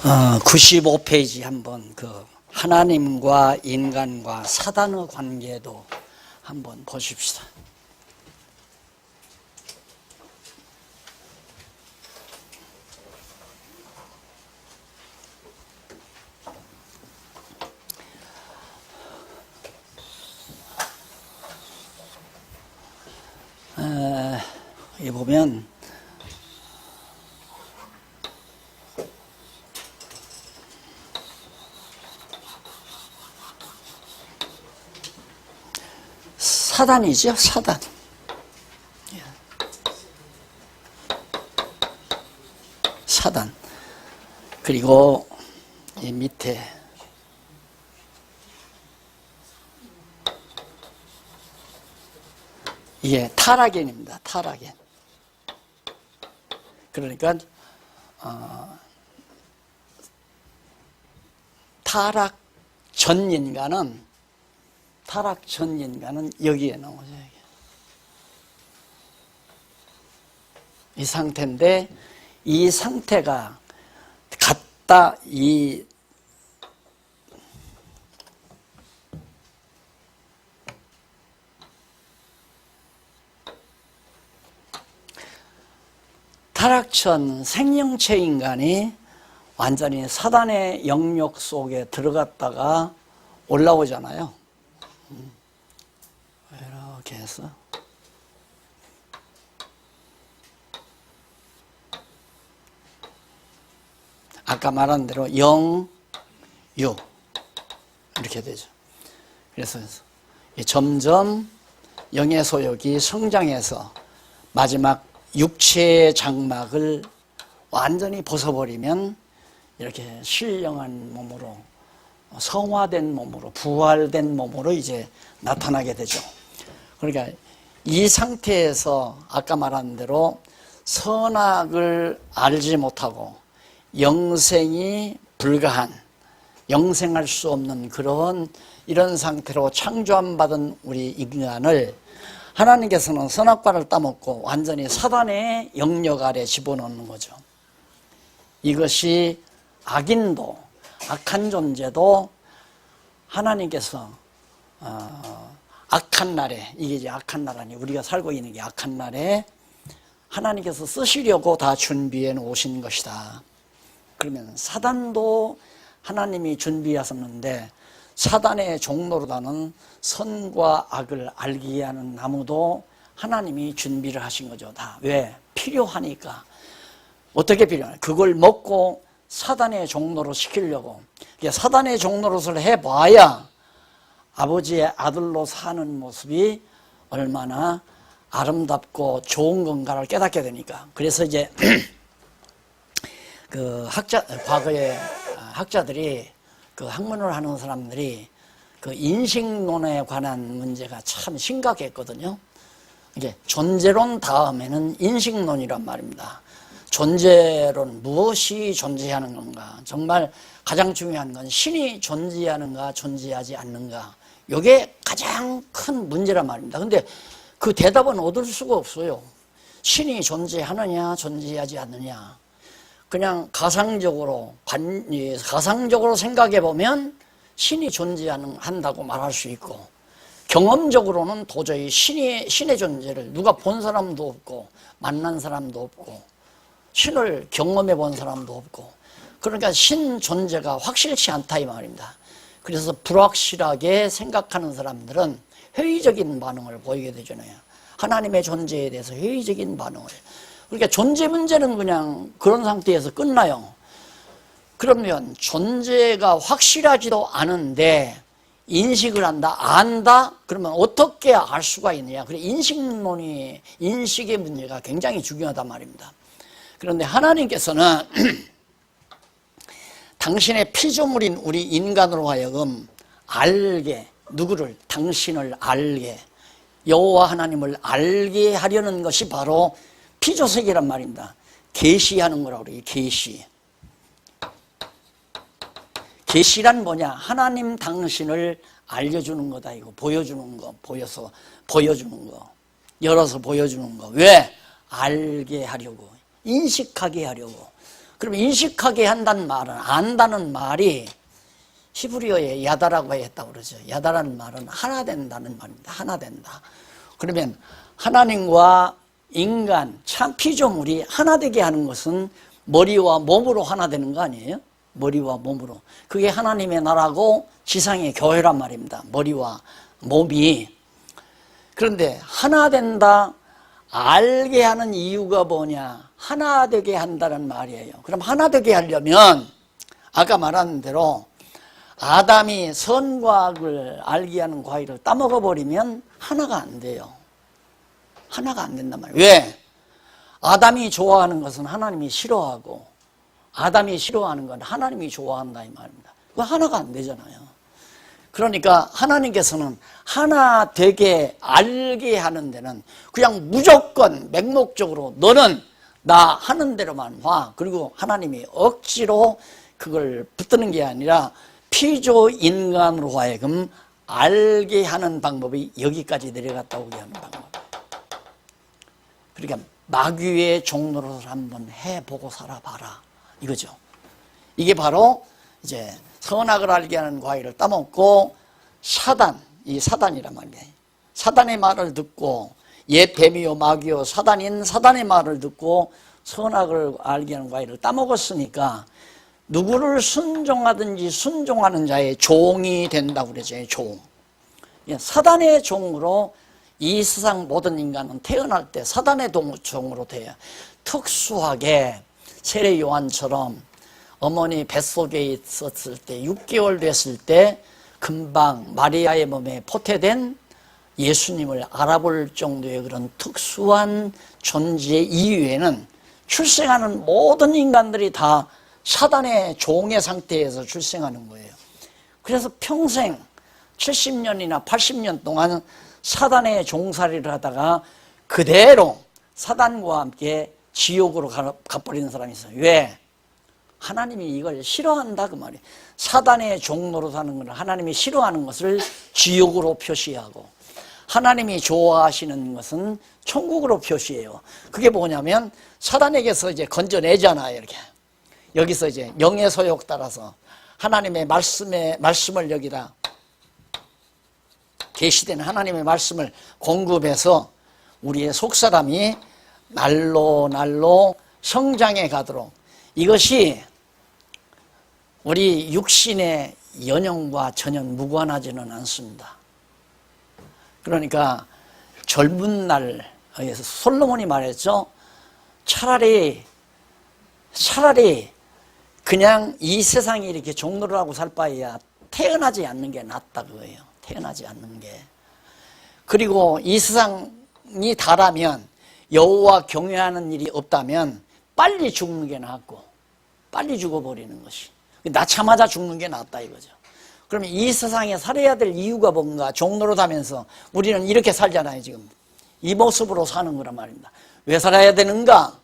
95페이지 한번 그 하나님과 인간과 사단의 관계도 한번 보십시다. 여기 보면 사단이죠, 사단. 사단. 그리고 이 밑에 이게 타락인입니다. 타락인. 그러니까 타락 전 인간은 여기에 나오죠. 이 상태인데 이 상태가 갖다 이 타락천 생명체 인간이 완전히 사단의 영역 속에 들어갔다가 올라오잖아요. 이렇게 해서 아까 말한 대로 0, 6 이렇게 되죠. 그래서 점점 영의 소욕이 성장해서 마지막 육체의 장막을 완전히 벗어버리면 이렇게 신령한 몸으로, 성화된 몸으로, 부활된 몸으로 이제 나타나게 되죠. 그러니까 이 상태에서 아까 말한 대로 선악을 알지 못하고 영생이 불가한, 영생할 수 없는 그런 이런 상태로 창조함 받은 우리 인간을 하나님께서는 선악과를 따먹고 완전히 사단의 영역 아래 집어넣는 거죠. 이것이 악인도, 악한 존재도 하나님께서 악한 날에, 이게 이제 악한 날 아니, 우리가 살고 있는 게 악한 날에 하나님께서 쓰시려고 다 준비해 놓으신 것이다. 그러면 사단도 하나님이 준비하셨는데 사단의 종로로다는 선과 악을 알게 하는 나무도 하나님이 준비를 하신 거죠. 다. 왜? 필요하니까. 어떻게 필요하냐? 그걸 먹고 사단의 종로로 시키려고. 사단의 종로릇을 해봐야 아버지의 아들로 사는 모습이 얼마나 아름답고 좋은 건가를 깨닫게 되니까. 그래서 이제 그 과거에 학자들이, 그 학문을 하는 사람들이 그 인식론에 관한 문제가 참 심각했거든요. 이게 존재론 다음에는 인식론이란 말입니다. 존재론, 무엇이 존재하는 건가? 정말 가장 중요한 건 신이 존재하는가, 존재하지 않는가? 이게 가장 큰 문제란 말입니다. 근데 그 대답은 얻을 수가 없어요. 신이 존재하느냐, 존재하지 않느냐. 그냥 가상적으로 생각해 보면 신이 존재한다고 말할 수 있고, 경험적으로는 도저히 신의 존재를 누가 본 사람도 없고 만난 사람도 없고 신을 경험해 본 사람도 없고, 그러니까 신 존재가 확실치 않다 이 말입니다. 그래서 불확실하게 생각하는 사람들은 회의적인 반응을 보이게 되잖아요. 하나님의 존재에 대해서 회의적인 반응을. 그러니까 존재 문제는 그냥 그런 상태에서 끝나요. 그러면 존재가 확실하지도 않은데 인식을 한다, 안다? 그러면 어떻게 알 수가 있느냐? 그래, 인식의 문제가 굉장히 중요하단 말입니다. 그런데 하나님께서는 당신의 피조물인 우리 인간으로 하여금 알게, 누구를? 당신을 알게, 여호와 하나님을 알게 하려는 것이 바로 피조세계란 말입니다. 계시하는 거라고 그래요. 계시. 계시란 뭐냐? 하나님 당신을 알려주는 거다. 이거 보여주는 거, 보여주는 거, 열어서 보여주는 거. 왜? 알게 하려고, 인식하게 하려고. 그럼 인식하게 한다는 말은, 안다는 말이 히브리어에 야다라고 했다고 그러죠. 야다라는 말은 하나 된다는 말입니다. 하나 된다. 그러면 하나님과 인간, 참 피조물이 하나 되게 하는 것은 머리와 몸으로 하나 되는 거 아니에요? 머리와 몸으로. 그게 하나님의 나라고 지상의 교회란 말입니다. 머리와 몸이. 그런데 하나 된다, 알게 하는 이유가 뭐냐? 하나 되게 한다는 말이에요. 그럼 하나 되게 하려면 아까 말한 대로 아담이 선과 악을 알게 하는 과일을 따먹어 버리면 하나가 안 돼요. 하나가 안 된단 말이에요. 왜? 아담이 좋아하는 것은 하나님이 싫어하고 아담이 싫어하는 건 하나님이 좋아한다 이 말입니다. 그거 하나가 안 되잖아요. 그러니까 하나님께서는 하나 되게 알게 하는 데는 그냥 무조건 맹목적으로 너는 나 하는 대로만 와. 그리고 하나님이 억지로 그걸 붙드는 게 아니라 피조 인간으로 하여금 알게 하는 방법이 여기까지 내려갔다 오게 하는 방법. 그러니까 마귀의 종로를 한번 해보고 살아봐라 이거죠. 이게 바로 이제 선악을 알게 하는 과일을 따먹고 이 사단이란 말이에요. 사단의 말을 듣고 옛 뱀이요 마귀요 사단인 사단의 말을 듣고 선악을 알게 하는 과일을 따먹었으니까 누구를 순종하든지 순종하는 자의 종이 된다고 그러죠. 종. 사단의 종으로 이 세상 모든 인간은 태어날 때 사단의 종으로 돼요. 특수하게 세례 요한처럼 어머니 뱃속에 있었을 때 6개월 됐을 때 금방 마리아의 몸에 포태된 예수님을 알아볼 정도의 그런 특수한 존재 이외에는 출생하는 모든 인간들이 다 사단의 종의 상태에서 출생하는 거예요. 그래서 평생 70년이나 80년 동안 사단의 종살이를 하다가 그대로 사단과 함께 지옥으로 가버리는 사람이 있어요. 왜? 하나님이 이걸 싫어한다 그 말이에요. 사단의 종로로 사는 건 하나님이 싫어하는 것을 지옥으로 표시하고 하나님이 좋아하시는 것은 천국으로 표시해요. 그게 뭐냐면 사단에게서 이제 건져내잖아요. 이렇게 여기서 이제 영의 소욕 따라서 하나님의 말씀을 여기다 계시된 하나님의 말씀을 공급해서 우리의 속사람이 날로 성장해 가도록, 이것이 우리 육신의 연영과 전혀 무관하지는 않습니다. 그러니까 젊은 날에 솔로몬이 말했죠. 차라리 그냥 이 세상에 이렇게 종로를 하고 살 바에야 태어나지 않는 게 낫다 그거예요. 태어나지 않는 게. 그리고 이 세상이 다라면 여호와 경외하는 일이 없다면 빨리 죽는 게 낫고 빨리 죽어버리는 것이, 낳자마자 죽는 게 낫다 이거죠. 그러면 이 세상에 살아야 될 이유가 뭔가? 종로로 다면서 우리는 이렇게 살잖아요. 지금 이 모습으로 사는 거란 말입니다. 왜 살아야 되는가?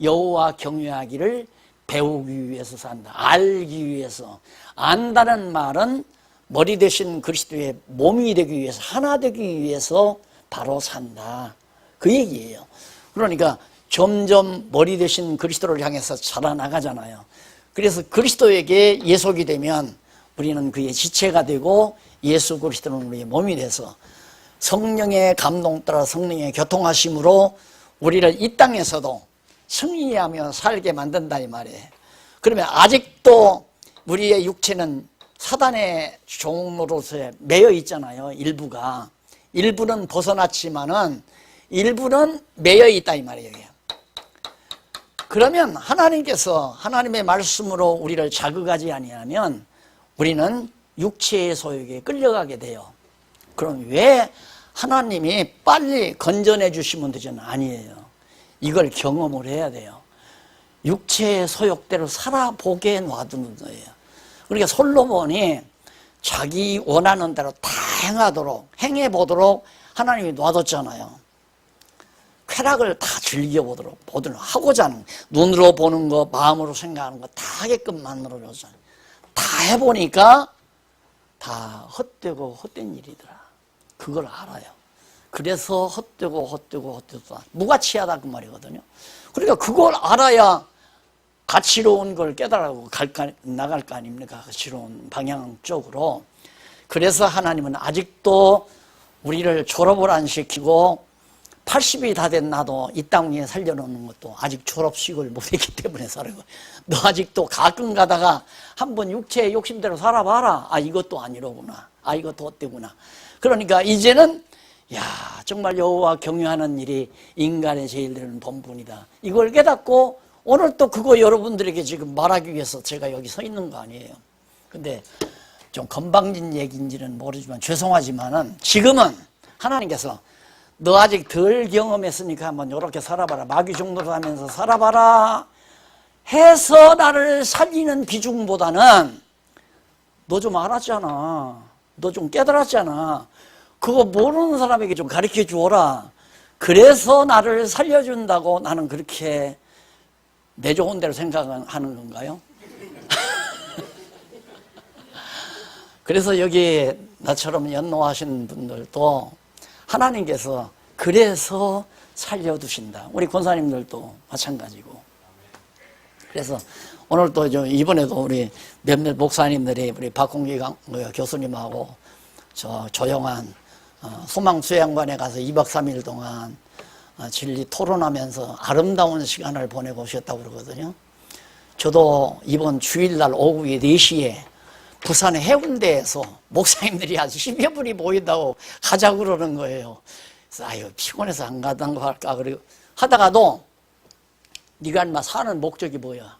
여호와 경외하기를 배우기 위해서 산다. 알기 위해서. 안다는 말은 머리 대신 그리스도의 몸이 되기 위해서, 하나 되기 위해서 바로 산다 그 얘기예요. 그러니까 점점 머리 대신 그리스도를 향해서 자라나가잖아요. 그래서 그리스도에게 예속이 되면 우리는 그의 지체가 되고 예수 그리스도는 우리의 몸이 돼서 성령의 감동 따라 성령의 교통하심으로 우리를 이 땅에서도 승리하며 살게 만든다 이 말이에요. 그러면 아직도 우리의 육체는 사단의 종로로서 매여 있잖아요. 일부는 벗어났지만은 일부는 매여 있다 이 말이에요. 그러면 하나님께서 하나님의 말씀으로 우리를 자극하지 아니하면 우리는 육체의 소욕에 끌려가게 돼요. 그럼 왜 하나님이 빨리 건져내 주시면 되잖아요? 아니에요. 이걸 경험을 해야 돼요. 육체의 소욕대로 살아보게 놔두는 거예요. 그러니까 솔로몬이 자기 원하는 대로 다 행해보도록 하나님이 놔뒀잖아요. 쾌락을 다 즐겨보도록, 하고자 하는, 눈으로 보는 거, 마음으로 생각하는 거 다 하게끔 만들어줬잖아요. 다 해보니까 다 헛되고 헛된 일이더라. 그걸 알아요. 그래서 헛되고 무가치하다 그 말이거든요. 그러니까 그걸 알아야 가치로운 걸 깨달고 나갈 거 아닙니까? 가치로운 방향 쪽으로. 그래서 하나님은 아직도 우리를 졸업을 안 시키고 80이 다 된 나도 이 땅 위에 살려놓는 것도 아직 졸업식을 못했기 때문에 살아요. 너 아직도 가끔 가다가 한번 육체의 욕심대로 살아봐라. 아, 이것도 아니로구나. 아, 이것도 어때구나. 그러니까 이제는 야, 정말 여호와 경유하는 일이 인간의 제일 되는 본분이다. 이걸 깨닫고 오늘 또 그거 여러분들에게 지금 말하기 위해서 제가 여기 서 있는 거 아니에요. 근데 좀 건방진 얘기인지는 모르지만 죄송하지만은 지금은 하나님께서 너 아직 덜 경험했으니까 한번 이렇게 살아봐라. 마귀 종노릇 하면서 살아봐라 해서 나를 살리는 비중보다는 너 좀 알았잖아. 너 좀 깨달았잖아. 그거 모르는 사람에게 좀 가르쳐 주어라. 그래서 나를 살려준다고 나는 그렇게 내 좋은 대로 생각하는 건가요? 그래서 여기 나처럼 연로하신 분들도 하나님께서 그래서 살려두신다. 우리 권사님들도 마찬가지고. 그래서 오늘 또 이번에도 우리 몇몇 목사님들이 우리 박홍기 교수님하고 저 조용한 소망수양관에 가서 2박 3일 동안 진리 토론하면서 아름다운 시간을 보내고 오셨다고 그러거든요. 저도 이번 주일날 오후에 4시에 부산의 해운대에서 목사님들이 아주 10여 분이 모인다고 가자고 그러는 거예요. 그래서 아유, 피곤해서 안 가던 거 할까 그리고 하다가도 네가 인마 사는 목적이 뭐야?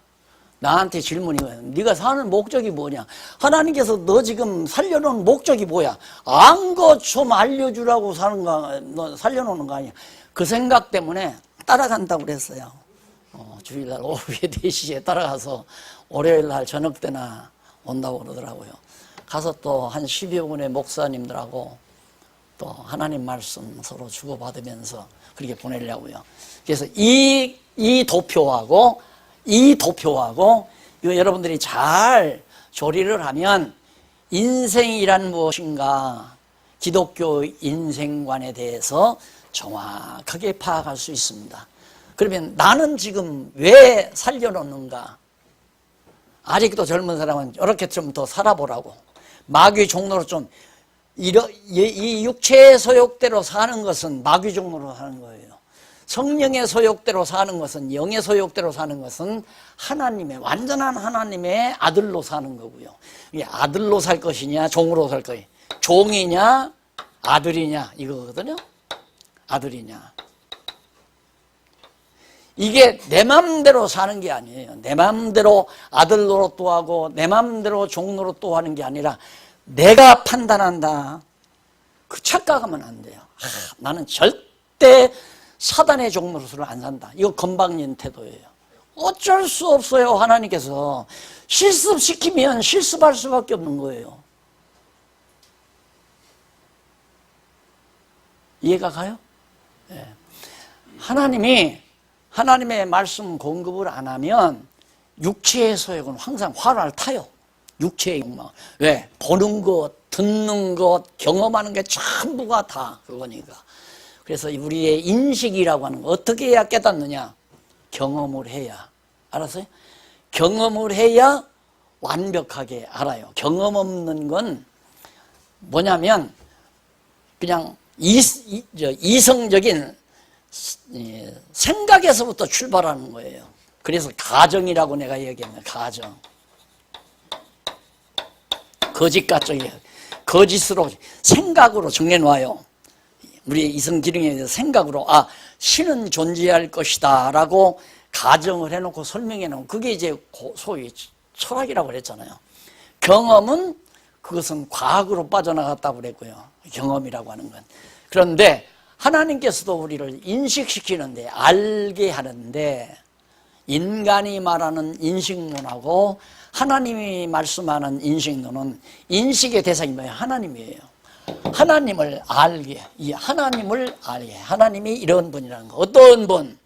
나한테 질문이 뭐야? 네가 사는 목적이 뭐냐? 하나님께서 너 지금 살려놓은 목적이 뭐야? 안 거 좀 알려주라고 사는 거, 너 살려놓는 거 아니야? 그 생각 때문에 따라간다고 그랬어요. 주일날 오후에 4시에 따라가서 월요일날 저녁 때나 온다고 그러더라고요. 가서 또 한 10여 분의 목사님들하고 또 하나님 말씀 서로 주고받으면서 그렇게 보내려고요. 그래서 이 도표하고 이거 여러분들이 잘 조리를 하면 인생이란 무엇인가, 기독교 인생관에 대해서 정확하게 파악할 수 있습니다. 그러면 나는 지금 왜 살려놓는가? 아직도 젊은 사람은 이렇게 좀 더 살아보라고. 마귀 종로로 좀 이 육체의 소욕대로 사는 것은 마귀 종로로 사는 거예요. 성령의 소욕대로 사는 것은, 영의 소욕대로 사는 것은 하나님의, 완전한 하나님의 아들로 사는 거고요. 이게 아들로 살 것이냐 종으로 살 것이냐, 종이냐 아들이냐 이거거든요. 아들이냐. 이게 내 맘대로 사는 게 아니에요. 내 맘대로 아들 노릇도 하고 내 맘대로 종 노릇도 하는 게 아니라 내가 판단한다. 그 착각하면 안 돼요. 나는 절대 사단의 종 노릇을 안 산다. 이거 건방진 태도예요. 어쩔 수 없어요. 하나님께서 실습시키면 실습할 수밖에 없는 거예요. 이해가 가요? 네. 하나님의 말씀 공급을 안 하면 육체의 소욕은 항상 화를 타요. 육체의 욕망. 왜? 보는 것, 듣는 것, 경험하는 게 전부가 다 그거니까. 그래서 우리의 인식이라고 하는 거 어떻게 해야 깨닫느냐? 경험을 해야. 알았어요? 경험을 해야 완벽하게 알아요. 경험 없는 건 뭐냐면 그냥 이성적인 생각에서부터 출발하는 거예요. 그래서 가정이라고 내가 얘기하는 가정. 거짓가정이에요. 거짓으로 생각으로 정해놓아요. 우리 이성기능에 대해서 생각으로 신은 존재할 것이다 라고 가정을 해놓고 설명해놓은 그게 이제 소위 철학이라고 그랬잖아요. 경험은 그것은 과학으로 빠져나갔다고 그랬고요. 경험이라고 하는 건. 그런데 하나님께서도 우리를 인식시키는데, 알게 하는데, 인간이 말하는 인식론하고 하나님이 말씀하는 인식론은 인식의 대상이 뭐예요? 하나님이에요. 하나님을 알게, 하나님이 이런 분이라는 거. 어떤 분?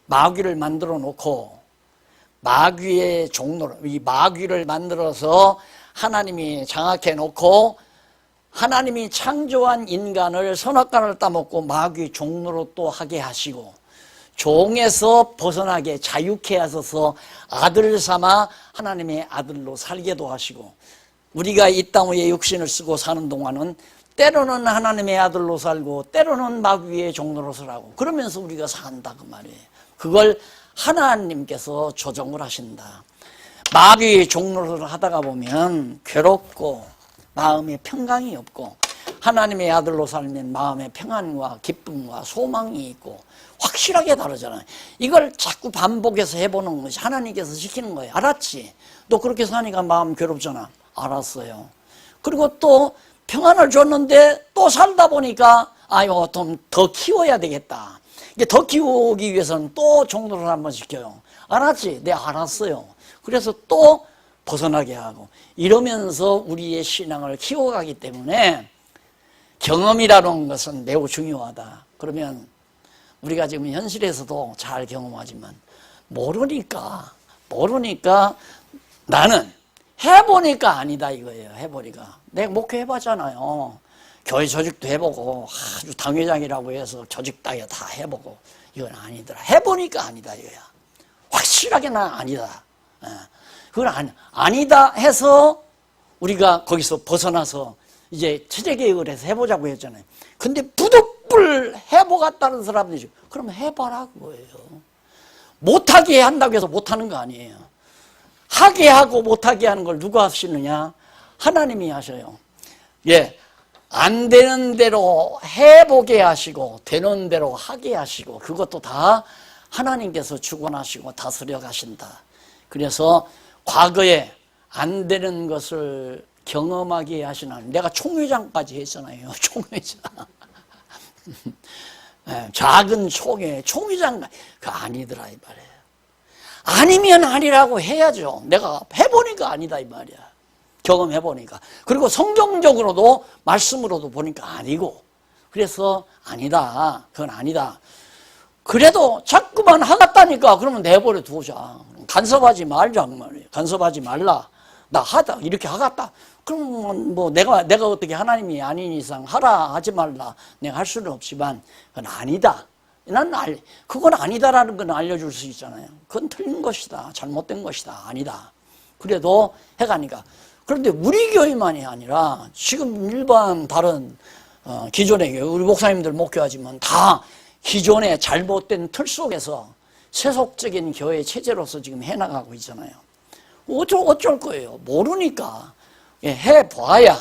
마귀를 만들어 놓고 마귀의 종로를, 이 마귀를 만들어서 하나님이 장악해 놓고 하나님이 창조한 인간을 선악과를 따먹고 마귀 종로로 또 하게 하시고, 종에서 벗어나게 자유케 하셔서 아들 삼아 하나님의 아들로 살게도 하시고, 우리가 이 땅 위에 육신을 쓰고 사는 동안은 때로는 하나님의 아들로 살고 때로는 마귀의 종로로 살고 그러면서 우리가 산다 그 말이에요. 그걸 하나님께서 조정을 하신다. 마귀의 종로를 하다가 보면 괴롭고 마음에 평강이 없고, 하나님의 아들로 살면 마음에 평안과 기쁨과 소망이 있고 확실하게 다르잖아요. 이걸 자꾸 반복해서 해보는 것이 하나님께서 시키는 거예요. 알았지? 너 그렇게 사니까 마음 괴롭잖아. 알았어요. 그리고 또 평안을 줬는데 또 살다 보니까 아유 좀 더 키워야 되겠다. 이게 더 키우기 위해서는 또 종로를 한번 시켜요. 알았지? 네 알았어요. 그래서 또 벗어나게 하고 이러면서 우리의 신앙을 키워가기 때문에 경험이라는 것은 매우 중요하다. 그러면 우리가 지금 현실에서도 잘 경험하지만 모르니까 나는 해보니까 아니다 이거예요. 해보니까 내가 목회해봤잖아요. 교회 조직도 해보고 아주 당회장이라고 해서 조직 따위 다 해보고 이건 아니더라. 해보니까 아니다 이거야. 확실하게 난 아니다. 그건 아니다 해서 우리가 거기서 벗어나서 이제 체제개혁을 해서 해보자고 했잖아요. 근데 부득불 해보겠다는 사람들이 그럼 해봐라 그거예요. 못하게 한다고 해서 못하는 거 아니에요. 하게 하고 못하게 하는 걸 누가 하시느냐? 하나님이 하셔요. 예, 안 되는 대로 해보게 하시고 되는 대로 하게 하시고 그것도 다 하나님께서 주관하시고 다스려 가신다. 그래서 과거에 안 되는 것을 경험하게 하시는 하나님. 내가 총회장까지 했잖아요. 총회장. 작은 총회장. 그 아니더라 이 말이에요. 아니면 아니라고 해야죠. 내가 해보니까 아니다 이 말이야. 경험해보니까. 그리고 성경적으로도 말씀으로도 보니까 아니고. 그래서 아니다. 그건 아니다. 그래도 자꾸만 하겠다니까 그러면 내버려 두자. 간섭하지 말자 그 말이에요. 간섭하지 말라. 나 하다 이렇게 하겠다. 그럼 뭐 내가 어떻게 하나님이 아닌 이상 하라 하지 말라 내가 할 수는 없지만 그건 아니다. 그건 아니다라는 건 알려줄 수 있잖아요. 그건 틀린 것이다. 잘못된 것이다. 아니다. 그래도 해가니까. 그런데 우리 교회만이 아니라 지금 일반 다른 기존의 교회, 우리 목사님들 목회하지만 다 기존의 잘못된 틀 속에서 세속적인 교회 체제로서 지금 해나가고 있잖아요. 어쩔 거예요. 모르니까. 해봐야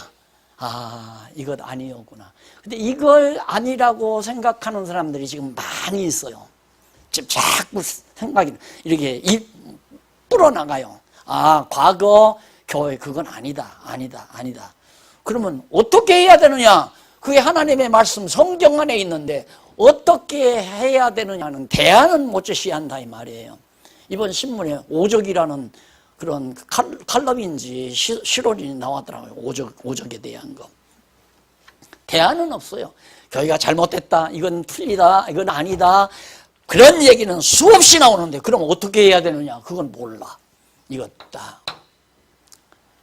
이것 아니었구나. 근데 이걸 아니라고 생각하는 사람들이 지금 많이 있어요. 지금 자꾸 생각이 이렇게 불어나가요. 과거 교회 그건 아니다. 그러면 어떻게 해야 되느냐? 그게 하나님의 말씀 성경 안에 있는데 어떻게 해야 되느냐는 대안은 못 제시한다 이 말이에요. 이번 신문에 오적이라는 그런 칼럼인지 실론이 나왔더라고요. 오적에 대한 거. 대안은 없어요. 교회가 잘못됐다. 이건 틀리다. 이건 아니다. 그런 얘기는 수없이 나오는데 그럼 어떻게 해야 되느냐? 그건 몰라. 이것다.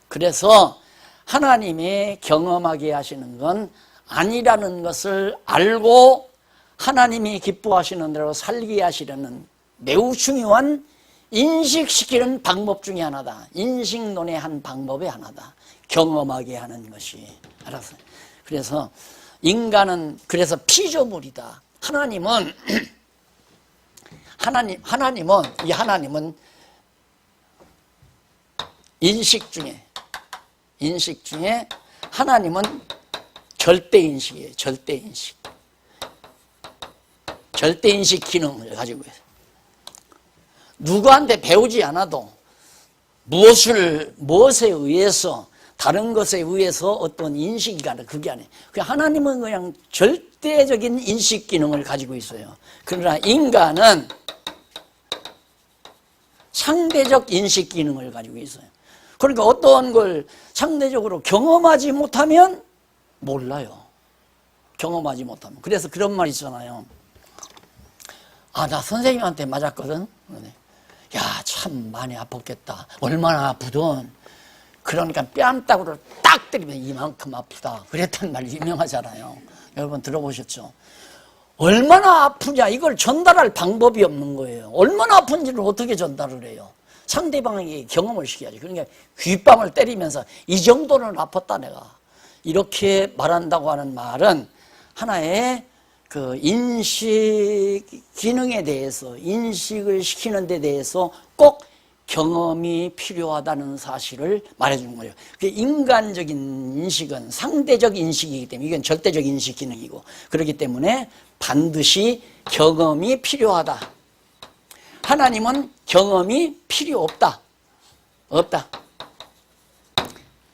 그래서 하나님이 경험하게 하시는 건 아니라는 것을 알고 하나님이 기뻐하시는 대로 살게 하시려는 매우 중요한 인식시키는 방법 중에 하나다. 인식론의 한 방법의 하나다. 경험하게 하는 것이. 알았어요. 그래서 인간은 그래서 피조물이다. 하나님은 인식 중에 하나님은 절대인식이에요. 절대인식 기능을 가지고 있어요. 누구한테 배우지 않아도 무엇에 의해서 다른 것에 의해서 어떤 인식이 가는 그게 아니에요. 하나님은 그냥 절대적인 인식 기능을 가지고 있어요. 그러나 인간은 상대적 인식 기능을 가지고 있어요. 그러니까 어떤 걸 상대적으로 경험하지 못하면 몰라요. 경험하지 못하면. 그래서 그런 말 있잖아요. 나 선생님한테 맞았거든. 야, 참 많이 아팠겠다. 얼마나 아프든. 그러니까 뺨따구를 딱 때리면 이만큼 아프다. 그랬단 말이 유명하잖아요. 여러분 들어보셨죠? 얼마나 아프냐 이걸 전달할 방법이 없는 거예요. 얼마나 아픈지를 어떻게 전달을 해요? 상대방에게 경험을 시켜야지. 그러니까 귓밤을 때리면서 이 정도는 아팠다 내가 이렇게 말한다고 하는 말은 하나의 그 인식 기능에 대해서 인식을 시키는 데 대해서 꼭 경험이 필요하다는 사실을 말해주는 거예요. 인간적인 인식은 상대적 인식이기 때문에 이건 절대적 인식 기능이고 그렇기 때문에 반드시 경험이 필요하다. 하나님은 경험이 필요 없다. 없다.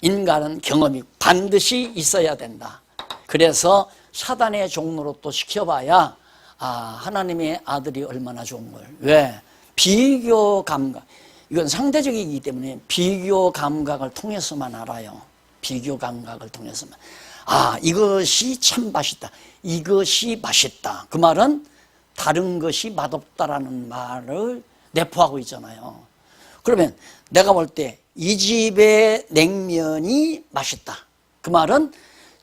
인간은 경험이 반드시 있어야 된다. 그래서 사단의 종로로 또 시켜봐야 하나님의 아들이 얼마나 좋은 걸. 왜? 비교 감각. 이건 상대적이기 때문에 비교 감각을 통해서만 알아요. 비교 감각을 통해서만. 이것이 참 맛있다. 이것이 맛있다. 그 말은 다른 것이 맛없다라는 말을 내포하고 있잖아요. 그러면 내가 볼 때 이 집의 냉면이 맛있다. 그 말은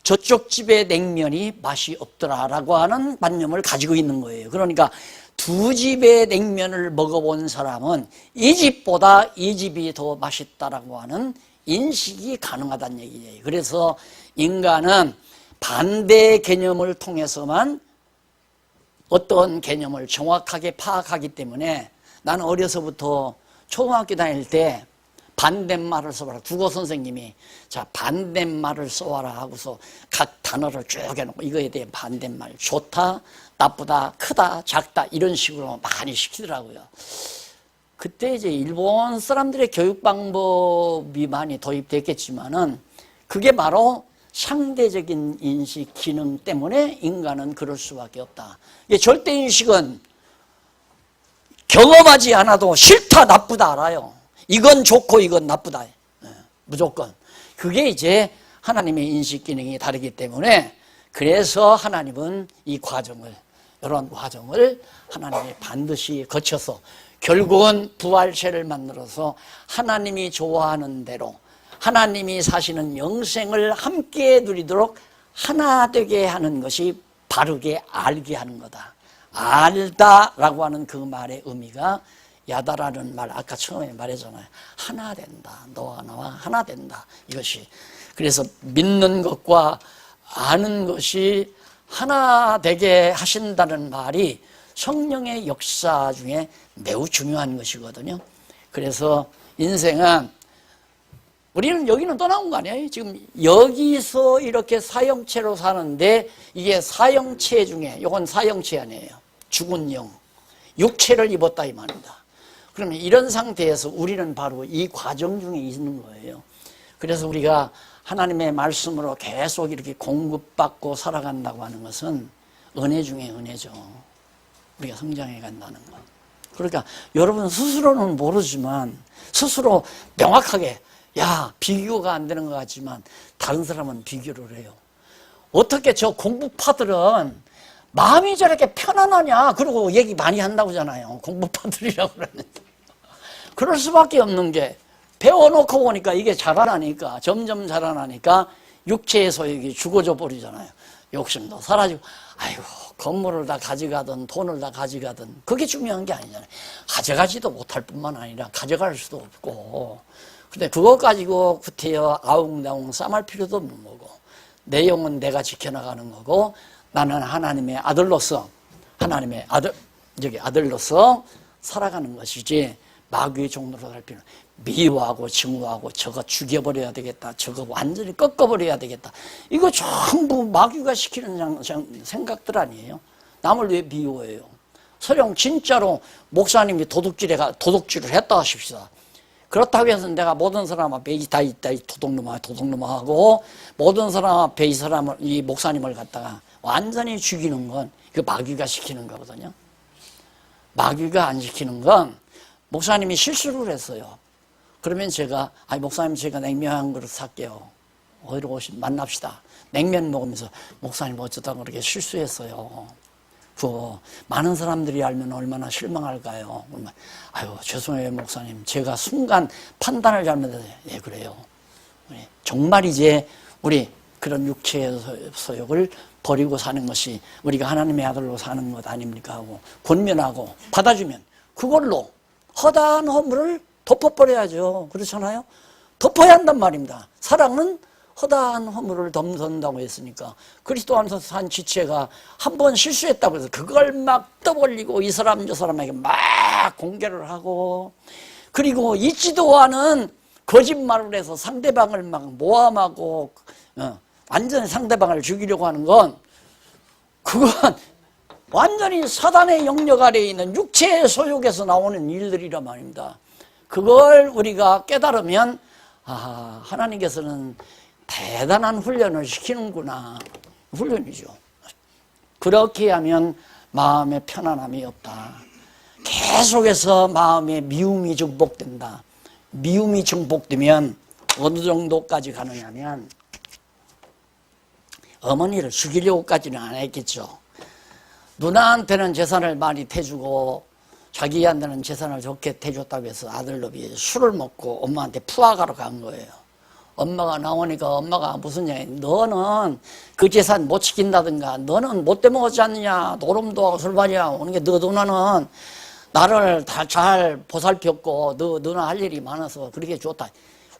저쪽 집의 냉면이 맛이 없더라라고 하는 관념을 가지고 있는 거예요. 그러니까 두 집의 냉면을 먹어본 사람은 이 집보다 이 집이 더 맛있다라고 하는 인식이 가능하다는 얘기예요. 그래서 인간은 반대 개념을 통해서만 어떤 개념을 정확하게 파악하기 때문에 나는 어려서부터 초등학교 다닐 때 반대말을 써봐라. 국어 선생님이 자 반대말을 써와라 하고서 각 단어를 쭉 해놓고 이거에 대해 반대말 좋다, 나쁘다, 크다, 작다 이런 식으로 많이 시키더라고요. 그때 이제 일본 사람들의 교육 방법이 많이 도입됐겠지만은 그게 바로 상대적인 인식 기능 때문에 인간은 그럴 수밖에 없다. 이게 절대인식은 경험하지 않아도 싫다, 나쁘다 알아요. 이건 좋고 이건 나쁘다. 무조건. 그게 이제 하나님의 인식 기능이 다르기 때문에 그래서 하나님은 이 과정을, 이런 과정을 하나님이 반드시 거쳐서 결국은 부활체를 만들어서 하나님이 좋아하는 대로 하나님이 사시는 영생을 함께 누리도록 하나 되게 하는 것이 바르게 알게 하는 거다. 알다라고 하는 그 말의 의미가 야다라는 말 아까 처음에 말했잖아요. 하나 된다. 너와 나와 하나 된다. 이것이. 그래서 믿는 것과 아는 것이 하나 되게 하신다는 말이 성령의 역사 중에 매우 중요한 것이거든요. 그래서 인생은 우리는 여기는 떠나온 거 아니에요? 지금 여기서 이렇게 사형체로 사는데 이게 사형체 중에 이건 사형체 아니에요. 죽은 영, 육체를 입었다 이 말입니다. 그러면 이런 상태에서 우리는 바로 이 과정 중에 있는 거예요. 그래서 우리가 하나님의 말씀으로 계속 이렇게 공급받고 살아간다고 하는 것은 은혜 중에 은혜죠. 우리가 성장해 간다는 것. 그러니까 여러분 스스로는 모르지만 스스로 명확하게 비교가 안 되는 것 같지만 다른 사람은 비교를 해요. 어떻게 저 공부파들은 마음이 저렇게 편안하냐 그러고 얘기 많이 한다고 하잖아요. 공부파들이라고 그러는데 그럴 수밖에 없는 게 배워놓고 보니까 이게 자라나니까 점점 자라나니까 육체의 소욕이 죽어져 버리잖아요. 욕심도 사라지고 아이고 건물을 다 가져가든 돈을 다 가져가든 그게 중요한 게 아니잖아요. 가져가지도 못할 뿐만 아니라 가져갈 수도 없고 근데 그것 가지고 구태여 아웅다웅 싸말 필요도 없는 거고 내 영은 내가 지켜나가는 거고 나는 하나님의 아들로서 하나님의 아들로서 살아가는 것이지 마귀의 종로로 살 필요는 미워하고 증오하고 저거 죽여버려야 되겠다 저거 완전히 꺾어버려야 되겠다 이거 전부 마귀가 시키는 생각들 아니에요. 남을 왜 미워해요? 설령 진짜로 목사님이 도둑질을 했다 하십시다. 그렇다고 해서 내가 모든 사람 앞에 이 도둑놈아 하고 모든 사람 앞에 이 목사님을 갖다가 완전히 죽이는 건 그 마귀가 시키는 거거든요. 마귀가 안 시키는 건 목사님이 실수를 했어요. 그러면 제가 목사님 제가 냉면 한 그릇 살게요. 어디로 만납시다. 냉면 먹으면서 목사님 어쩌다 그렇게 실수했어요. 많은 사람들이 알면 얼마나 실망할까요? 죄송해요 목사님. 제가 순간 판단을 잘못해서 그래요. 정말 이제 우리 그런 육체의 소욕을 버리고 사는 것이 우리가 하나님의 아들로 사는 것 아닙니까 하고 권면하고 받아주면 그걸로 허다한 허물을 덮어버려야죠. 그렇잖아요. 덮어야 한단 말입니다. 사랑은 허다한 허물을 덮는다고 했으니까 그리스도 안에서 산 지체가 한 번 실수했다고 해서 그걸 막 떠벌리고 이 사람 저 사람에게 막 공개를 하고 그리고 잊지도 않은 거짓말을 해서 상대방을 막 모함하고 완전히 상대방을 죽이려고 하는 건 그건 완전히 사단의 영역 아래에 있는 육체의 소욕에서 나오는 일들이란 말입니다. 그걸 우리가 깨달으면 아, 하나님께서는 대단한 훈련을 시키는구나. 훈련이죠. 그렇게 하면 마음에 편안함이 없다. 계속해서 마음에 미움이 증폭된다. 미움이 증폭되면 어느 정도까지 가느냐면 어머니를 죽이려고까지는 안 했겠죠. 누나한테는 재산을 많이 태주고 자기한테는 재산을 좋게 태줬다고 해서 아들놈이 술을 먹고 엄마한테 푸아가러 간 거예요. 엄마가 나오니까 엄마가 무슨 얘기, 너는 그 재산 못 지킨다든가 너는 못돼 먹었지 않느냐, 노름도 하고 술마냐 오는 게 너 누나는 나를 다 잘 보살폈고 너 누나 할 일이 많아서 그렇게 좋다.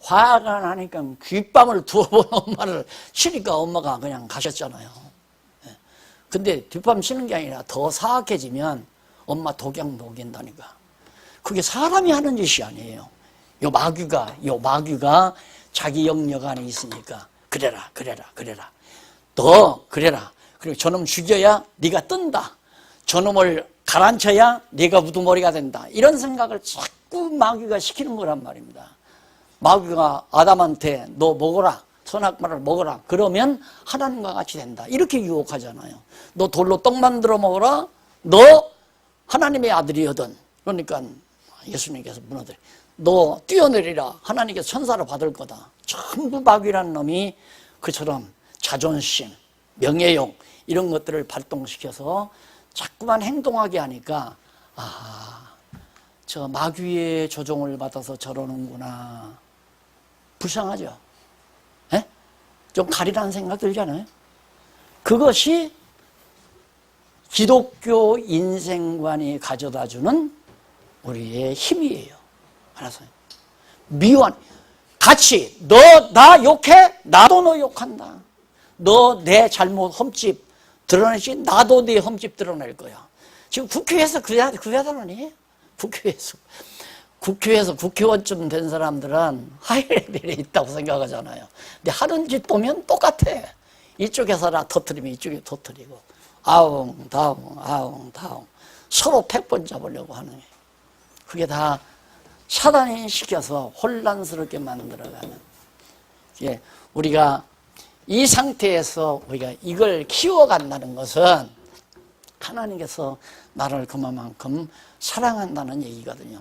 화가 나니까 귓밤을 두어 번 엄마를 치니까 엄마가 그냥 가셨잖아요. 근데 뒷밤 치는 게 아니라 더 사악해지면 엄마 독약 녹인다니까. 그게 사람이 하는 짓이 아니에요. 요 마귀가 자기 영역 안에 있으니까 그래라 너 그래라. 그리고 저놈 죽여야 네가 뜬다. 저놈을 가라앉혀야 네가 우두머리가 된다. 이런 생각을 자꾸 마귀가 시키는 거란 말입니다. 마귀가 아담한테 너 먹어라. 선악과를 먹어라. 그러면 하나님과 같이 된다. 이렇게 유혹하잖아요. 너 돌로 떡 만들어 먹어라. 너 하나님의 아들이거든. 그러니까 예수님께서 무너뜨려. 너 뛰어내리라. 하나님께서 천사를 받을 거다. 전부 마귀라는 놈이 그처럼 자존심, 명예욕 이런 것들을 발동시켜서 자꾸만 행동하게 하니까 아, 저 마귀의 조종을 받아서 저러는구나. 불쌍하죠? 에? 좀 가리라는 생각 들잖아요? 그것이 기독교 인생관이 가져다주는 우리의 힘이에요. 알았어요? 미워한 같이 너 나 욕해? 나도 너 욕한다. 너 내 잘못 흠집 드러내지? 나도 네 흠집 드러낼 거야. 지금 국회에서 그 여자는 아니에요? 국회에서 국회의원쯤 된 사람들은 하이레벨에 있다고 생각하잖아요. 근데 하는 짓 보면 똑같아. 이쪽에서나 터뜨리면 이쪽에 터뜨리고 아웅 서로 패권 잡으려고 하는 거예요. 그게 다 사단이 시켜서 혼란스럽게 만들어가는. 예, 우리가 이 상태에서 우리가 이걸 키워간다는 것은 하나님께서 나를 그만큼 사랑한다는 얘기거든요.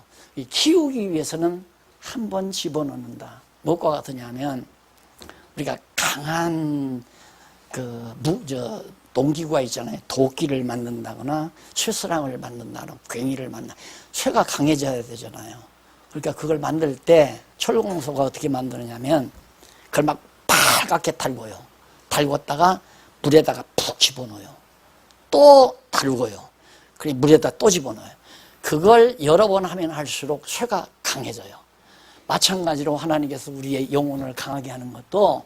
키우기 위해서는 한 번 집어넣는다. 무엇과 같으냐면 우리가 강한 농기구가 있잖아요. 도끼를 만든다거나 쇠사랑을 만든다거나 괭이를 쇠가 강해져야 되잖아요. 그러니까 그걸 만들 때 철공소가 어떻게 만드느냐면 그걸 막 빨갛게 달궈요. 달궜다가 물에다가 푹 집어넣어요. 또 달궈요. 그리고 물에다 또 집어넣어요. 그걸 여러 번 하면 할수록 쇠가 강해져요. 마찬가지로 하나님께서 우리의 영혼을 강하게 하는 것도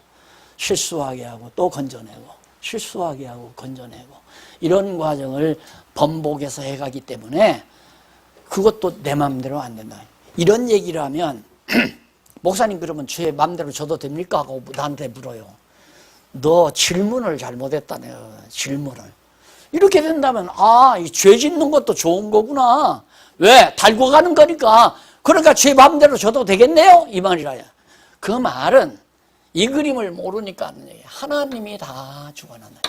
실수하게 하고 또 건져내고 실수하게 하고 건져내고 이런 과정을 번복해서 해가기 때문에 그것도 내 마음대로 안 된다. 이런 얘기를 하면 목사님 그러면 제 마음대로 줘도 됩니까? 하고 나한테 물어요. 너 질문을 잘못했다네. 질문을. 이렇게 된다면 이 죄 짓는 것도 좋은 거구나. 왜? 달고 가는 거니까. 그러니까 제 마음대로 줘도 되겠네요? 이 말이라요. 그 말은 이 그림을 모르니까 하는 얘기예요. 하나님이 다 주관한다.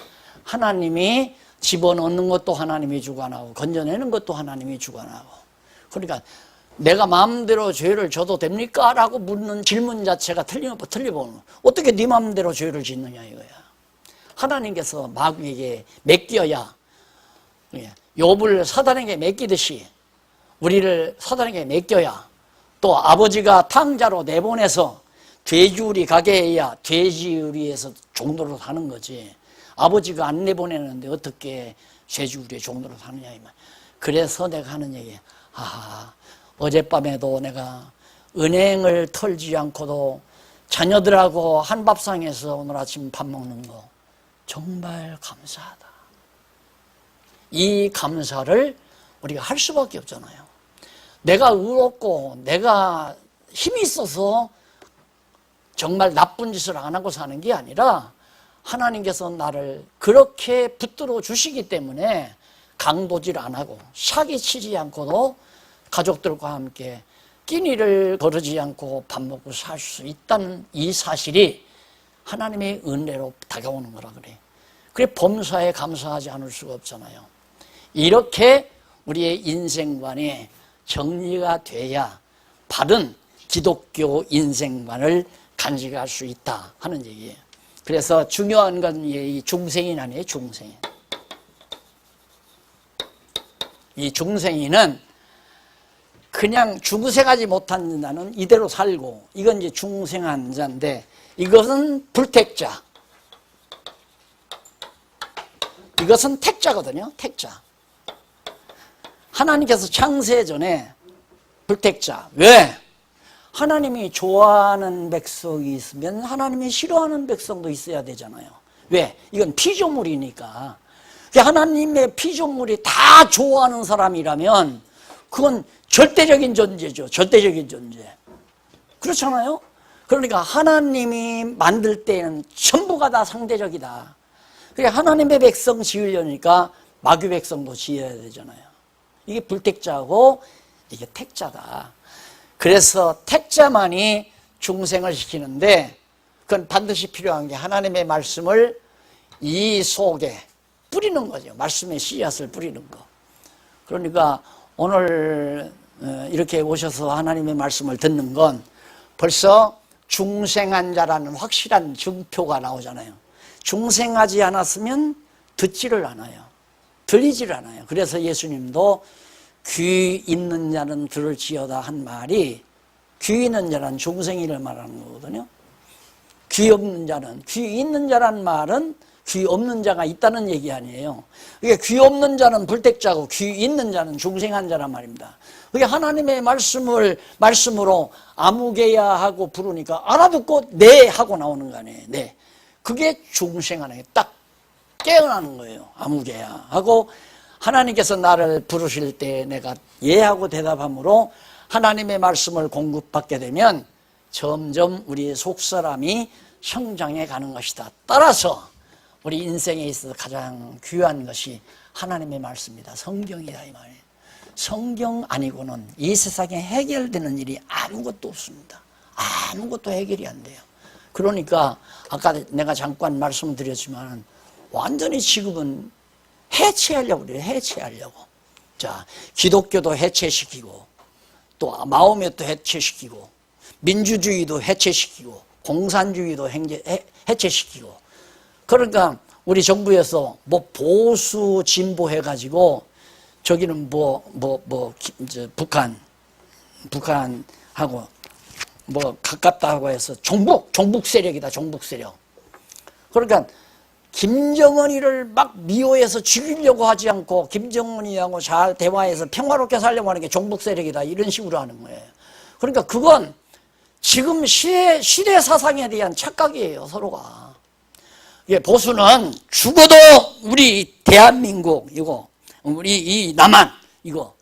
하나님이 집어넣는 것도 하나님이 주관하고 건져내는 것도 하나님이 주관하고. 그러니까 내가 마음대로 죄를 져도 됩니까? 라고 묻는 질문 자체가 틀려보는 어떻게 네 마음대로 죄를 짓느냐 이거야. 하나님께서 마귀에게 맡겨야 욥을 사단에게 맡기듯이 우리를 사단에게 맡겨야 또 아버지가 탕자로 내보내서 돼지우리 가게 해야 돼지우리에서 종로로 사는 거지. 아버지가 안 내보내는데 어떻게 죄지우리의 종로로 사느냐 이 말. 그래서 내가 하는 얘기, 어젯밤에도 내가 은행을 털지 않고도 자녀들하고 한밥상에서 오늘 아침 밥 먹는 거 정말 감사하다. 이 감사를 우리가 할 수밖에 없잖아요. 내가 의롭고 내가 힘이 있어서 정말 나쁜 짓을 안 하고 사는 게 아니라 하나님께서 나를 그렇게 붙들어 주시기 때문에 강도질 안 하고 사기치지 않고도 가족들과 함께 끼니를 거르지 않고 밥 먹고 살 수 있다는 이 사실이 하나님의 은혜로 다가오는 거라 그래. 그래 범사에 감사하지 않을 수가 없잖아요. 이렇게 우리의 인생관이 정리가 돼야 바른 기독교 인생관을 간직할 수 있다 하는 얘기예요. 그래서 중요한 건 이 중생인 아니에요. 중생인. 이 중생인은 그냥 중생하지 못한 자는 이대로 살고, 이건 이제 중생한 자인데, 이것은 불택자. 이것은 택자거든요. 택자. 하나님께서 창세 전에 불택자. 왜? 하나님이 좋아하는 백성이 있으면 하나님이 싫어하는 백성도 있어야 되잖아요. 왜? 이건 피조물이니까. 하나님의 피조물이 다 좋아하는 사람이라면 그건 절대적인 존재죠. 절대적인 존재. 그렇잖아요? 그러니까 하나님이 만들 때는 전부가 다 상대적이다. 그러니까 하나님의 백성 지으려니까 마귀 백성도 지어야 되잖아요. 이게 불택자고 이게 택자다. 그래서 택자만이 중생을 시키는데 그건 반드시 필요한 게 하나님의 말씀을 이 속에 뿌리는 거죠. 말씀의 씨앗을 뿌리는 거. 그러니까 오늘 이렇게 오셔서 하나님의 말씀을 듣는 건 벌써 중생한 자라는 확실한 증표가 나오잖아요. 중생하지 않았으면 듣지를 않아요. 들리지를 않아요. 그래서 예수님도 귀 있는 자는 들을지어다 한 말이, 귀 있는 자는 중생이를 말하는 거거든요. 귀 없는 자는, 귀 있는 자란 말은 귀 없는 자가 있다는 얘기 아니에요. 그러니까 귀 없는 자는 불택자고 귀 있는 자는 중생한 자란 말입니다. 그게 하나님의 말씀으로 아무개야 하고 부르니까 알아듣고 네 하고 나오는 거 아니에요. 네. 그게 중생하는, 딱 깨어나는 거예요. 아무개야 하고 하나님께서 나를 부르실 때 내가 예 하고 대답함으로 하나님의 말씀을 공급받게 되면 점점 우리의 속사람이 성장해 가는 것이다. 따라서 우리 인생에 있어서 가장 귀한 것이 하나님의 말씀이다. 성경이다 이 말이에요. 성경 아니고는 이 세상에 해결되는 일이 아무것도 없습니다. 아무것도 해결이 안 돼요. 그러니까 아까 내가 잠깐 말씀드렸지만 완전히 지금은 해체하려고 그래요. 해체하려고. 자, 기독교도 해체시키고 또 마오메도 해체시키고 민주주의도 해체시키고 공산주의도 해체시키고. 그러니까 우리 정부에서 뭐 보수 진보 해가지고 저기는 북한하고 뭐 가깝다 하고 해서 종북 세력이다. 종북 세력. 그러니까 김정은이를 막 미워해서 죽이려고 하지 않고 김정은이하고 잘 대화해서 평화롭게 살려고 하는 게 종북 세력이다. 이런 식으로 하는 거예요. 그러니까 그건 지금 시대 사상에 대한 착각이에요. 서로가. 보수는 죽어도 우리 대한민국 이거 우리 이 남한 이거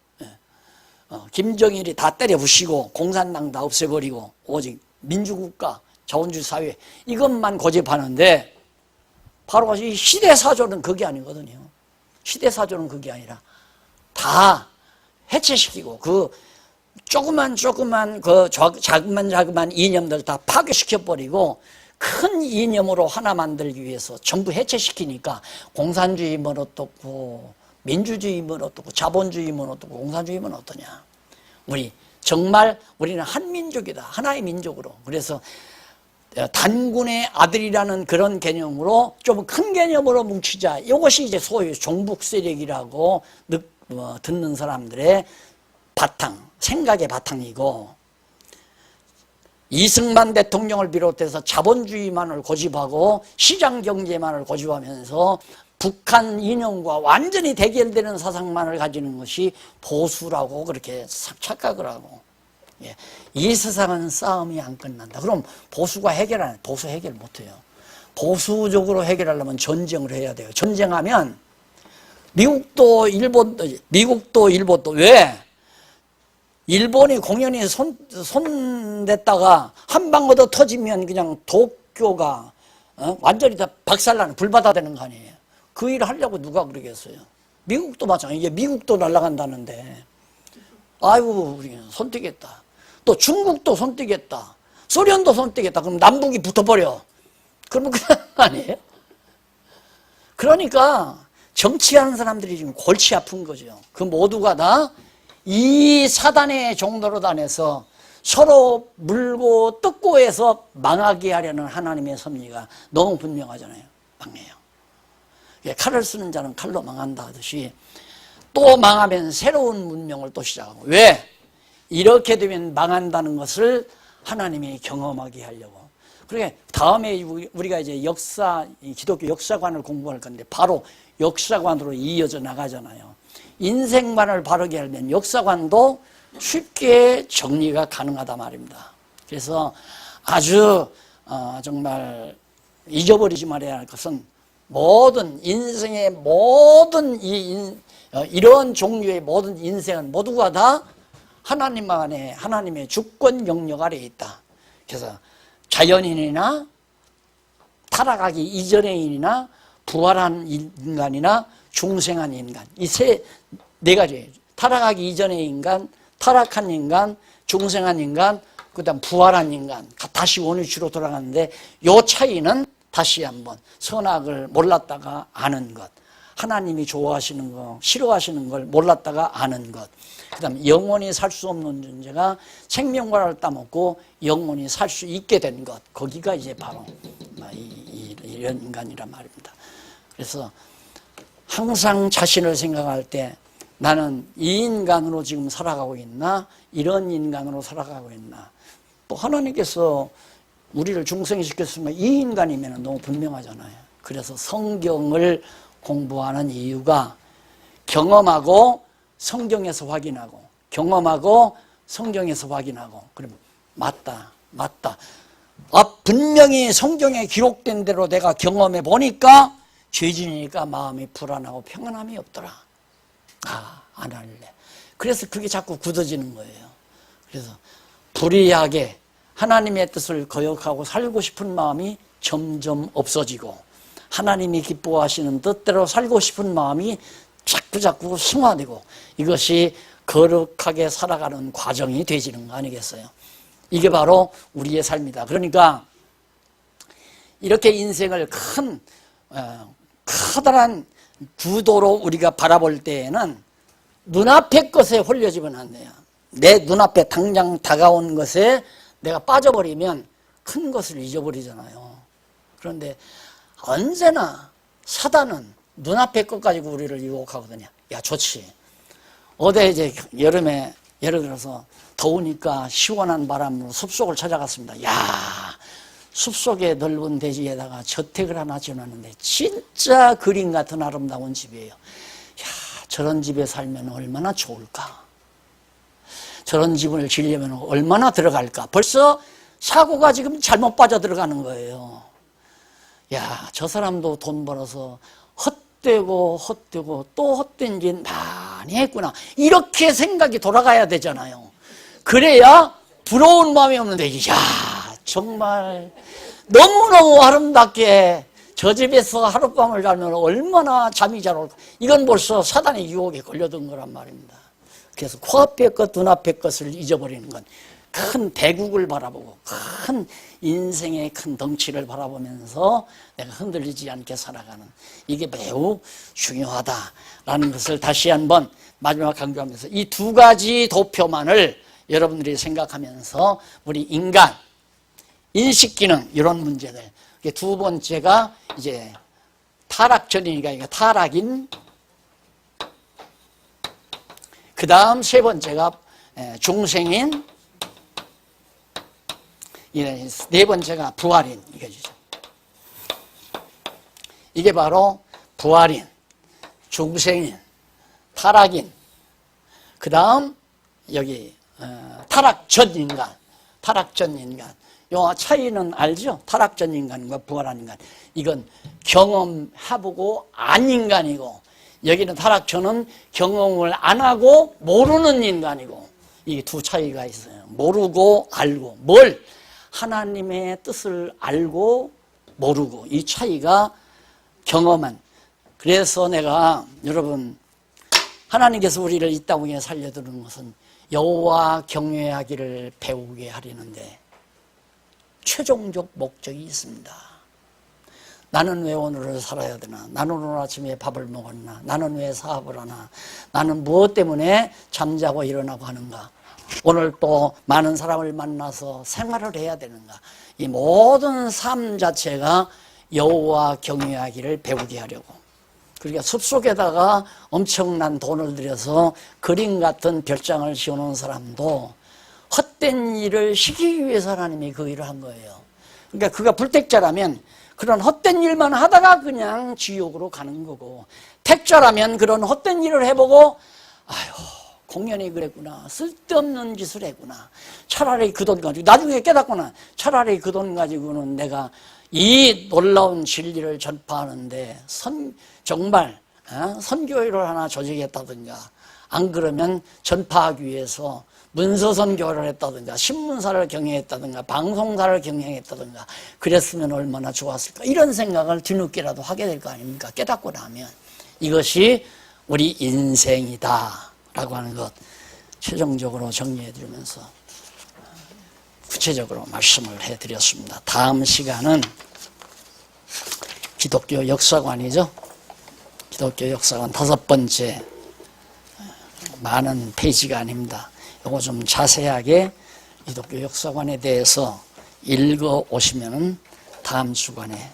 김정일이 다 때려 부시고 공산당 다 없애버리고 오직 민주국가 자본주의 사회 이것만 고집하는데 바로 이 시대사조는 그게 아니거든요. 시대사조는 그게 아니라 다 해체시키고 그 조그만 그 자그만 이념들 다 파괴시켜버리고 큰 이념으로 하나 만들기 위해서 전부 해체시키니까 공산주의면 어떻고 민주주의면 어떻고 자본주의면 어떻고 공산주의면 어떠냐. 정말 우리는 한민족이다. 하나의 민족으로. 그래서 단군의 아들이라는 그런 개념으로 좀 큰 개념으로 뭉치자. 이것이 이제 소위 종북 세력이라고 듣는 사람들의 바탕, 생각의 바탕이고 이승만 대통령을 비롯해서 자본주의만을 고집하고 시장경제만을 고집하면서 북한 이념과 완전히 대결되는 사상만을 가지는 것이 보수라고 그렇게 착각을 하고, 예. 이 세상은 싸움이 안 끝난다. 그럼 보수가 해결하는, 보수 해결 못해요. 보수적으로 해결하려면 전쟁을 해야 돼요. 전쟁하면 미국도 일본도 왜? 일본이 공연히 손댔다가 한 방 얻어 터지면 그냥 도쿄가 완전히 다 박살나는, 불바다되는 거 아니에요. 그 일을 하려고 누가 그러겠어요. 미국도 마찬가지예요. 이제 미국도 날아간다는데 아이고 우리 손뜨겠다. 또 중국도 손뜨겠다. 소련도 손뜨겠다. 그럼 남북이 붙어버려. 그러면 그냥 아니에요? 그러니까 정치하는 사람들이 지금 골치 아픈 거죠. 그 모두가 다 이 사단의 종로로 다녀서 서로 물고 뜯고 해서 망하게 하려는 하나님의 섭리가 너무 분명하잖아요. 망해요. 칼을 쓰는 자는 칼로 망한다 하듯이 또 망하면 새로운 문명을 또 시작하고, 왜? 이렇게 되면 망한다는 것을 하나님이 경험하게 하려고. 그러니까 다음에 우리가 이제 기독교 역사관을 공부할 건데 바로 역사관으로 이어져 나가잖아요. 인생관을 바르게 하려면 역사관도 쉽게 정리가 가능하다 말입니다. 그래서 아주 정말 잊어버리지 말아야 할 것은 모든 인생의 모든 이런 종류의 모든 인생은 모두가 다 하나님 안에 하나님의 주권 영역 아래에 있다. 그래서 자연인이나 타락하기 이전의 인이나 부활한 인간이나 중생한 인간, 이 네 가지, 타락하기 이전의 인간, 타락한 인간, 중생한 인간, 그 다음 부활한 인간, 다시 원위치로 돌아가는데 이 차이는 다시 한번 선악을 몰랐다가 아는 것, 하나님이 좋아하시는 거, 싫어하시는 걸 몰랐다가 아는 것, 그 다음 영원히 살 수 없는 존재가 생명과를 따먹고 영원히 살 수 있게 된 것, 거기가 이제 바로 이런 인간이란 말입니다. 그래서 항상 자신을 생각할 때 나는 이 인간으로 지금 살아가고 있나? 이런 인간으로 살아가고 있나? 또 하나님께서 우리를 중생시켰으면 이 인간이면 너무 분명하잖아요. 그래서 성경을 공부하는 이유가 경험하고 성경에서 확인하고, 경험하고 성경에서 확인하고, 그럼 맞다. 분명히 성경에 기록된 대로 내가 경험해 보니까 죄진이니까 마음이 불안하고 평안함이 없더라. 안 할래. 그래서 그게 자꾸 굳어지는 거예요. 그래서 불의하게 하나님의 뜻을 거역하고 살고 싶은 마음이 점점 없어지고, 하나님이 기뻐하시는 뜻대로 살고 싶은 마음이 자꾸 승화되고, 이것이 거룩하게 살아가는 과정이 되지는 거 아니겠어요? 이게 바로 우리의 삶이다. 그러니까 이렇게 인생을 커다란 구도로 우리가 바라볼 때에는 눈앞의 것에 홀려지면 안 돼요. 내 눈앞에 당장 다가온 것에 내가 빠져버리면 큰 것을 잊어버리잖아요. 그런데 언제나 사단은 눈앞의 것 가지고 우리를 유혹하거든요. 야, 좋지. 어제 이제 여름에 예를 들어서 더우니까 시원한 바람으로 숲속을 찾아갔습니다. 야, 숲속의 넓은 대지에다가 저택을 하나 지어놨는데 진짜 그림 같은 아름다운 집이에요. 야, 저런 집에 살면 얼마나 좋을까? 저런 집을 지으려면 얼마나 들어갈까? 벌써 사고가 지금 잘못 빠져 들어가는 거예요. 야, 저 사람도 돈 벌어서 헛되고 또 헛된 짓 많이 했구나. 이렇게 생각이 돌아가야 되잖아요. 그래야 부러운 마음이 없는데, 야, 정말 너무너무 아름답게 저 집에서 하룻밤을 자면 얼마나 잠이 잘 올까. 이건 벌써 사단의 유혹에 걸려든 거란 말입니다. 그래서 코앞의 것, 눈앞의 것을 잊어버리는 건 큰 대국을 바라보고 큰 인생의 큰 덩치를 바라보면서 내가 흔들리지 않게 살아가는, 이게 매우 중요하다라는 것을 다시 한번 마지막 강조하면서 이 두 가지 도표만을 여러분들이 생각하면서 우리 인간, 인식기능 이런 문제들, 두 번째가 이제 타락전이니까 이거 타락인, 그 다음 세 번째가 중생인, 네 번째가 부활인 이거죠. 이게 바로 부활인, 중생인, 타락인, 그 다음 여기 타락 전 인간, 타락 전 인간. 요 차이는 알죠? 타락 전 인간과 부활한 인간. 이건 경험해보고 안 인간이고, 여기는 타락 전은 경험을 안 하고 모르는 인간이고, 이 두 차이가 있어요. 모르고 알고, 뭘? 하나님의 뜻을 알고 모르고, 이 차이가 경험한. 그래서 내가 여러분, 하나님께서 우리를 이 땅에 살려두는 것은 여호와 경외하기를 배우게 하려는데 최종적 목적이 있습니다. 나는 왜 오늘을 살아야 되나? 나는 오늘 아침에 밥을 먹었나? 나는 왜 사업을 하나? 나는 무엇 때문에 잠자고 일어나고 하는가? 오늘 또 많은 사람을 만나서 생활을 해야 되는가? 이 모든 삶 자체가 여호와 경외하기를 배우게 하려고. 그러니까 숲속에다가 엄청난 돈을 들여서 그림 같은 별장을 지어놓은 사람도 헛된 일을 시키기 위해서 하나님이 그 일을 한 거예요. 그러니까 그가 불택자라면 그런 헛된 일만 하다가 그냥 지옥으로 가는 거고, 택자라면 그런 헛된 일을 해보고 아유 공연히 그랬구나, 쓸데없는 짓을 했구나, 차라리 그 돈 가지고 나중에 깨닫구나, 차라리 그 돈 가지고는 내가 이 놀라운 진리를 전파하는데 정말 선교회를 하나 조직했다든가, 안 그러면 전파하기 위해서 문서 선교를 했다든가, 신문사를 경영했다든가, 방송사를 경영했다든가, 그랬으면 얼마나 좋았을까, 이런 생각을 뒤늦게라도 하게 될 거 아닙니까? 깨닫고 나면. 이것이 우리 인생이다 라고 하는 것 최종적으로 정리해 드리면서 구체적으로 말씀을 해드렸습니다. 다음 시간은 기독교 역사관이죠. 기독교 역사관 5번째, 많은 페이지가 아닙니다. 이거 좀 자세하게 기독교 역사관에 대해서 읽어 오시면 다음 주간에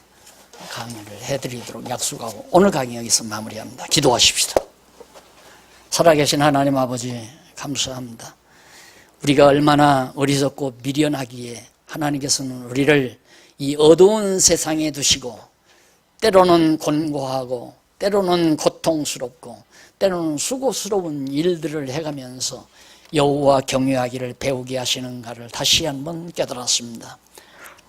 강의를 해드리도록 약속하고 오늘 강의 여기서 마무리합니다. 기도하십시다. 살아계신 하나님 아버지 감사합니다. 우리가 얼마나 어리석고 미련하기에 하나님께서는 우리를 이 어두운 세상에 두시고 때로는 곤고하고 때로는 고통스럽고 때로는 수고스러운 일들을 해가면서 여호와 경외하기를 배우게 하시는가를 다시 한번 깨달았습니다.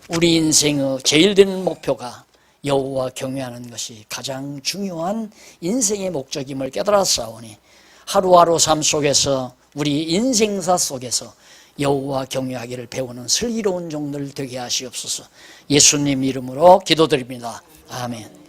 우리 인생의 제일 된 목표가 여호와 경외하는 것이 가장 중요한 인생의 목적임을 깨달았사오니 하루하루 삶 속에서 우리 인생사 속에서 여호와 경외하기를 배우는 슬기로운 종들 되게 하시옵소서. 예수님 이름으로 기도드립니다. 아멘.